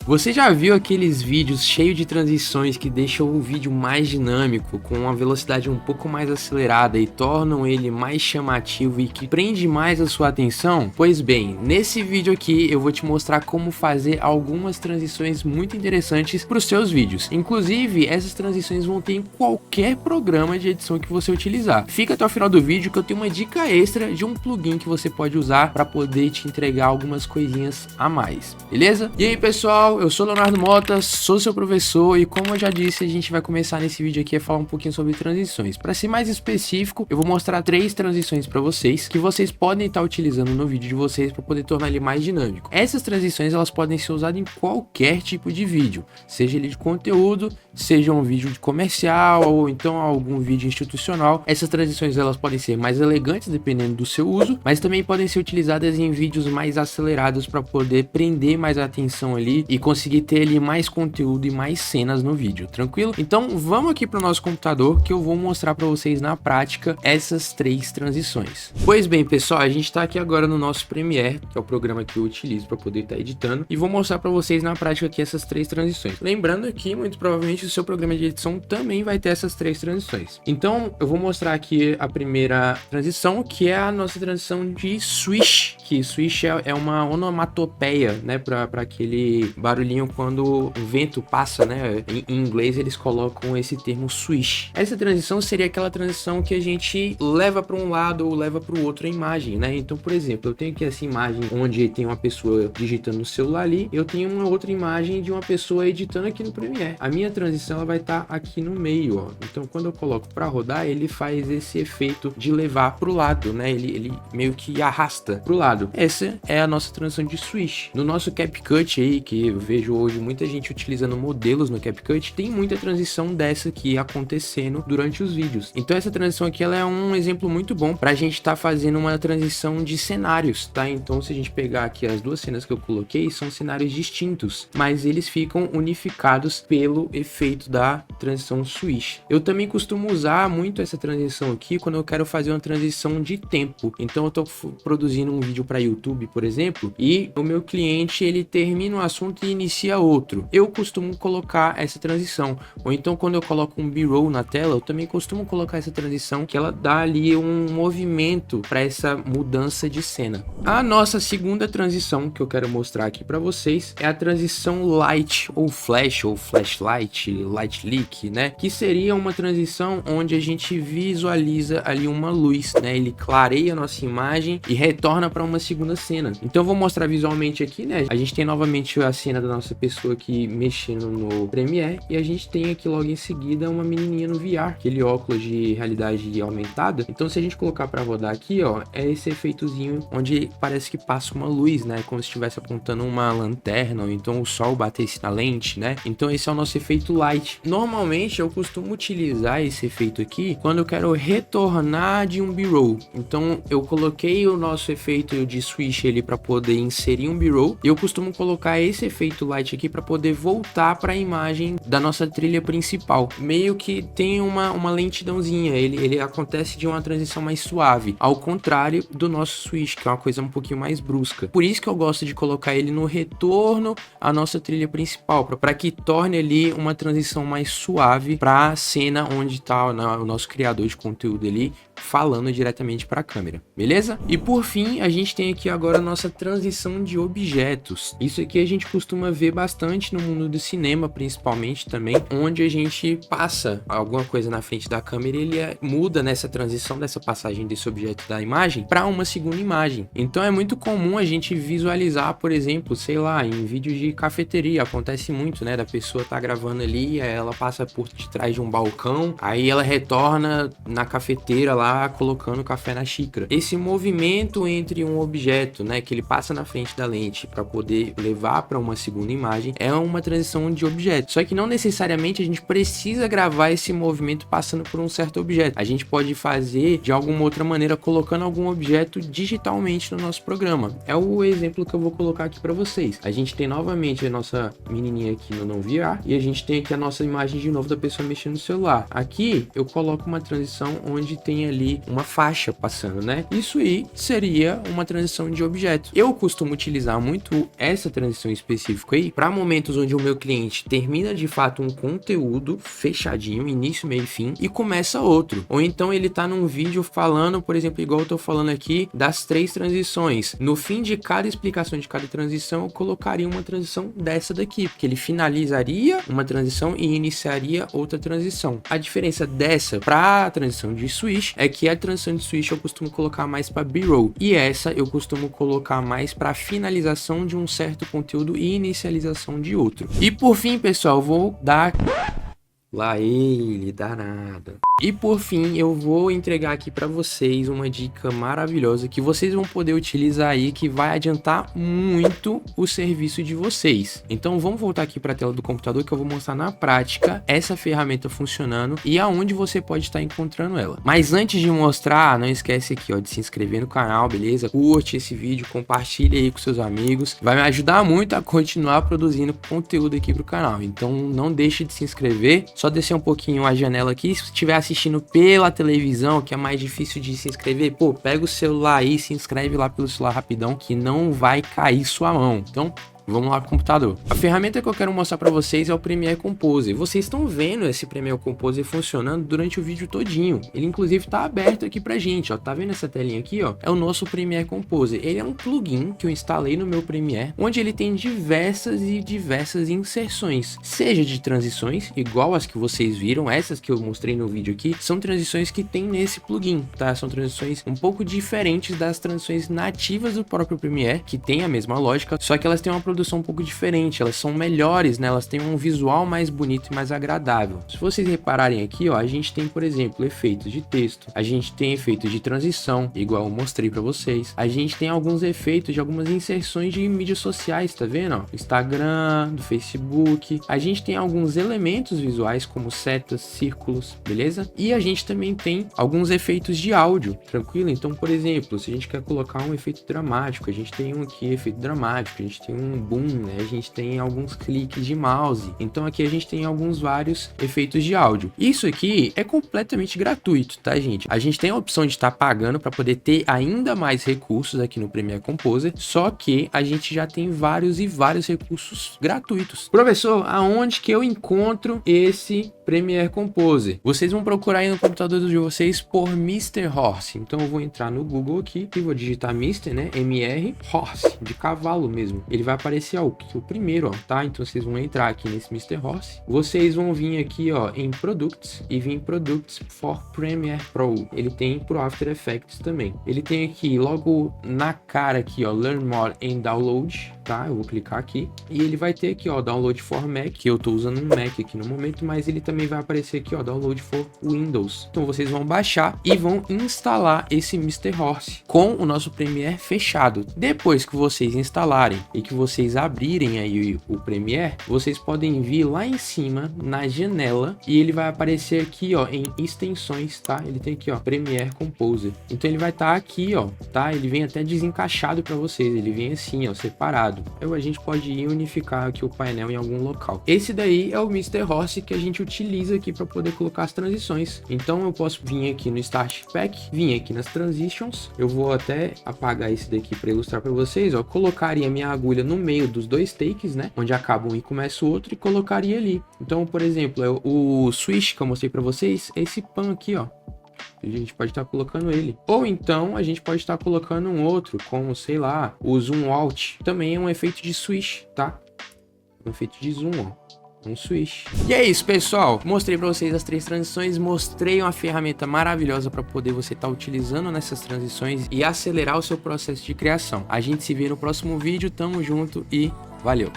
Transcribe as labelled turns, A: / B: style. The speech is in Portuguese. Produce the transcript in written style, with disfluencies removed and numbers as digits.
A: Você já viu aqueles vídeos cheios de transições que deixam o vídeo mais dinâmico, com uma velocidade um pouco mais acelerada e tornam ele mais chamativo e que prende mais a sua atenção? Pois bem, nesse vídeo aqui eu vou te mostrar como fazer algumas transições muito interessantes para os seus vídeos. Inclusive, essas transições vão ter em qualquer programa de edição que você utilizar. Fica até o final do vídeo que eu tenho uma dica extra de um plugin que você pode usar para poder te entregar algumas coisinhas a mais, beleza? E aí pessoal, eu sou Leonardo Mota, sou seu professor e como eu já disse, a gente vai começar nesse vídeo aqui a falar um pouquinho sobre transições. Para ser mais específico, eu vou mostrar 3 transições para vocês que vocês podem estar utilizando no vídeo de vocês para poder tornar ele mais dinâmico. Essas transições elas podem ser usadas em qualquer tipo de vídeo, seja ele de conteúdo, seja um vídeo de comercial ou então algum vídeo institucional. Essas transições elas podem ser mais elegantes dependendo do seu uso, mas também podem ser utilizadas em vídeos mais acelerados para poder prender mais a atenção ali e conseguir ter ali mais conteúdo e mais cenas no vídeo, tranquilo? Então vamos aqui para o nosso computador que eu vou mostrar para vocês na prática essas 3 transições. Pois bem pessoal, a gente está aqui agora no nosso Premiere, que é o programa que eu utilizo para poder estar editando, e vou mostrar para vocês na prática aqui essas 3 transições. Lembrando que muito provavelmente o seu programa de edição também vai ter essas 3 transições. Então eu vou mostrar aqui a primeira transição, que é a nossa transição de swish, que swish é uma onomatopeia, né, para aquele barulhinho quando o vento passa, né? Em inglês eles colocam esse termo swish. Essa transição seria aquela transição que a gente leva para um lado ou leva para o outro a imagem, né? Então, por exemplo, eu tenho aqui essa imagem onde tem uma pessoa digitando no celular ali, eu tenho uma outra imagem de uma pessoa editando aqui no Premiere. A minha transição ela vai estar aqui no meio, ó. Então, quando eu coloco para rodar, ele faz esse efeito de levar para o lado, né? Ele meio que arrasta para o lado. Essa é a nossa transição de swish. No nosso CapCut aí, que eu vejo hoje muita gente utilizando modelos no CapCut, tem muita transição dessa aqui acontecendo durante os vídeos. Então essa transição aqui ela é um exemplo muito bom para a gente estar fazendo uma transição de cenários, tá? Então se a gente pegar aqui as 2 cenas que eu coloquei, são cenários distintos, mas eles ficam unificados pelo efeito da transição swish. Eu também costumo usar muito essa transição aqui quando eu quero fazer uma transição de tempo. Então eu tô produzindo um vídeo para YouTube, por exemplo, e o meu cliente ele termina o assunto e inicia outro. Eu costumo colocar essa transição, ou então quando eu coloco um B-roll na tela, eu também costumo colocar essa transição, que ela dá ali um movimento para essa mudança de cena. A nossa segunda transição que eu quero mostrar aqui para vocês é a transição light ou flashlight, light leak, né? Que seria uma transição onde a gente visualiza ali uma luz, né? Ele clareia a nossa imagem e retorna para uma segunda cena. Então eu vou mostrar visualmente aqui, né? A gente tem novamente a cena da nossa pessoa aqui mexendo no Premiere e a gente tem aqui logo em seguida uma menininha no VR, aquele óculos de realidade aumentada. Então se a gente colocar para rodar aqui, ó, é esse efeitozinho onde parece que passa uma luz, né, como se estivesse apontando uma lanterna ou então o sol batesse na lente, né? Então esse é o nosso efeito light. Normalmente eu costumo utilizar esse efeito aqui quando eu quero retornar de um B-roll. Então eu coloquei o nosso efeito de swish ali para poder inserir um B-roll e eu costumo colocar esse efeito light aqui para poder voltar para a imagem da nossa trilha principal. Meio que tem uma lentidãozinha, ele acontece de uma transição mais suave, ao contrário do nosso swish, que é uma coisa um pouquinho mais brusca. Por isso que eu gosto de colocar ele no retorno à nossa trilha principal, para que torne ali uma transição mais suave para a cena onde está o nosso criador de conteúdo ali falando diretamente para a câmera, beleza? E por fim, a gente tem aqui agora a nossa transição de objetos. Isso aqui a gente costuma ver bastante no mundo do cinema, principalmente também, onde a gente passa alguma coisa na frente da câmera e ele muda nessa transição dessa passagem desse objeto da imagem para uma segunda imagem. Então é muito comum a gente visualizar, por exemplo, sei lá, em vídeos de cafeteria, acontece muito, né, da pessoa tá gravando ali, aí ela passa por detrás de um balcão, aí ela retorna na cafeteira lá colocando café na xícara. Esse movimento entre um objeto, né, que ele passa na frente da lente para poder levar para uma segunda imagem é uma transição de objeto. Só que não necessariamente a gente precisa gravar esse movimento passando por um certo objeto. A gente pode fazer de alguma outra maneira colocando algum objeto digitalmente no nosso programa. É o exemplo que eu vou colocar aqui para vocês. A gente tem novamente a nossa menininha aqui no não VR e a gente tem aqui a nossa imagem de novo da pessoa mexendo no celular. Aqui eu coloco uma transição onde tem ali ali uma faixa passando, né? Isso aí seria uma transição de objeto. Eu costumo utilizar muito essa transição específica específico aí, para momentos onde o meu cliente termina de fato um conteúdo fechadinho, início, meio e fim, e começa outro. Ou então ele tá num vídeo falando, por exemplo, igual eu tô falando aqui, das 3 transições. No fim de cada explicação de cada transição, eu colocaria uma transição dessa daqui, porque ele finalizaria uma transição e iniciaria outra transição. A diferença dessa para a transição de switch é que a transição de switch eu costumo colocar mais para B-roll e essa eu costumo colocar mais para finalização de um certo conteúdo e inicialização de outro. E por fim, pessoal, vou dar lá ele, danado. E por fim, eu vou entregar aqui para vocês uma dica maravilhosa que vocês vão poder utilizar aí, que vai adiantar muito o serviço de vocês. Então vamos voltar aqui para a tela do computador que eu vou mostrar na prática essa ferramenta funcionando e aonde você pode estar encontrando ela. Mas antes de mostrar, não esquece aqui, ó, de se inscrever no canal, beleza? Curte esse vídeo, compartilha aí com seus amigos. Vai me ajudar muito a continuar produzindo conteúdo aqui pro canal. Então não deixe de se inscrever. Só descer um pouquinho a janela aqui. Se estiver assistindo pela televisão, que é mais difícil de se inscrever, pô, pega o celular aí e se inscreve lá pelo celular rapidão, que não vai cair sua mão. Então, vamos lá pro computador. A ferramenta que eu quero mostrar para vocês é o Premiere Composer. Vocês estão vendo esse Premiere Composer funcionando durante o vídeo todinho. Ele inclusive tá aberto aqui pra gente, ó. Tá vendo essa telinha aqui, ó? É o nosso Premiere Composer. Ele é um plugin que eu instalei no meu Premiere, onde ele tem diversas inserções, seja de transições, igual as que vocês viram, essas que eu mostrei no vídeo aqui, são transições que tem nesse plugin, tá? São transições um pouco diferentes das transições nativas do próprio Premiere, que tem a mesma lógica, só que elas têm uma produção um pouco diferente, elas são melhores, né? Elas têm um visual mais bonito e mais agradável. Se vocês repararem aqui, ó, a gente tem, por exemplo, efeitos de texto, a gente tem efeitos de transição, igual eu mostrei para vocês, a gente tem alguns efeitos de algumas inserções de mídias sociais, tá vendo? Ó, Instagram, do Facebook, a gente tem alguns elementos visuais como setas, círculos, beleza? E a gente também tem alguns efeitos de áudio, tranquilo? Então, por exemplo, se a gente quer colocar um efeito dramático, a gente tem um aqui, efeito dramático, a gente tem um boom, né? A gente tem alguns cliques de mouse. Então aqui a gente tem vários efeitos de áudio. Isso aqui é completamente gratuito, tá, gente? A gente tem a opção de estar pagando para poder ter ainda mais recursos aqui no Premiere Composer, só que a gente já tem vários recursos gratuitos. Professor, aonde que eu encontro esse Premiere Composer? Vocês vão procurar aí no computador de vocês por Mr. Horse. Então eu vou entrar no Google aqui e vou digitar Mr, né? MR Horse, de cavalo mesmo. Ele vai aparecer o primeiro, ó, tá? Então vocês vão entrar aqui nesse Mr. Horse. Vocês vão vir aqui, ó, em Products e vir em Products for Premiere Pro. Ele tem pro After Effects também. Ele tem aqui logo na cara aqui, ó, Learn More and Download, tá? Eu vou clicar aqui e ele vai ter aqui, ó, Download for Mac, que eu tô usando um Mac aqui no momento, mas ele também vai aparecer aqui, ó, Download for Windows. Então vocês vão baixar e vão instalar esse Mr. Horse com o nosso Premiere fechado. Depois que vocês instalarem e que vocês abrirem aí o Premiere, vocês podem vir lá em cima na janela e ele vai aparecer aqui, ó, em extensões, tá? Ele tem aqui, ó, Premiere Composer. Então ele vai estar aqui, ó, tá? Ele vem até desencaixado para vocês, ele vem assim, ó, separado. Então a gente pode ir unificar aqui o painel em algum local. Esse daí é o Mr. Horse que a gente utiliza aqui para poder colocar as transições. Então eu posso vir aqui no Start Pack, vir aqui nas Transitions. Eu vou até apagar esse daqui para ilustrar para vocês, ó. Colocaria minha agulha no meio dos dois takes, né? Onde acaba um e começa o outro e colocaria ali. Então, por exemplo, o switch que eu mostrei para vocês, é esse pan aqui, ó. A gente pode estar colocando ele. Ou então a gente pode estar colocando um outro, como, sei lá, o Zoom Out. Também é um efeito de switch, tá? Um efeito de zoom, ó. Um switch. E é isso, pessoal. Mostrei para vocês as 3 transições, mostrei uma ferramenta maravilhosa para poder você estar utilizando nessas transições e acelerar o seu processo de criação. A gente se vê no próximo vídeo, tamo junto e valeu!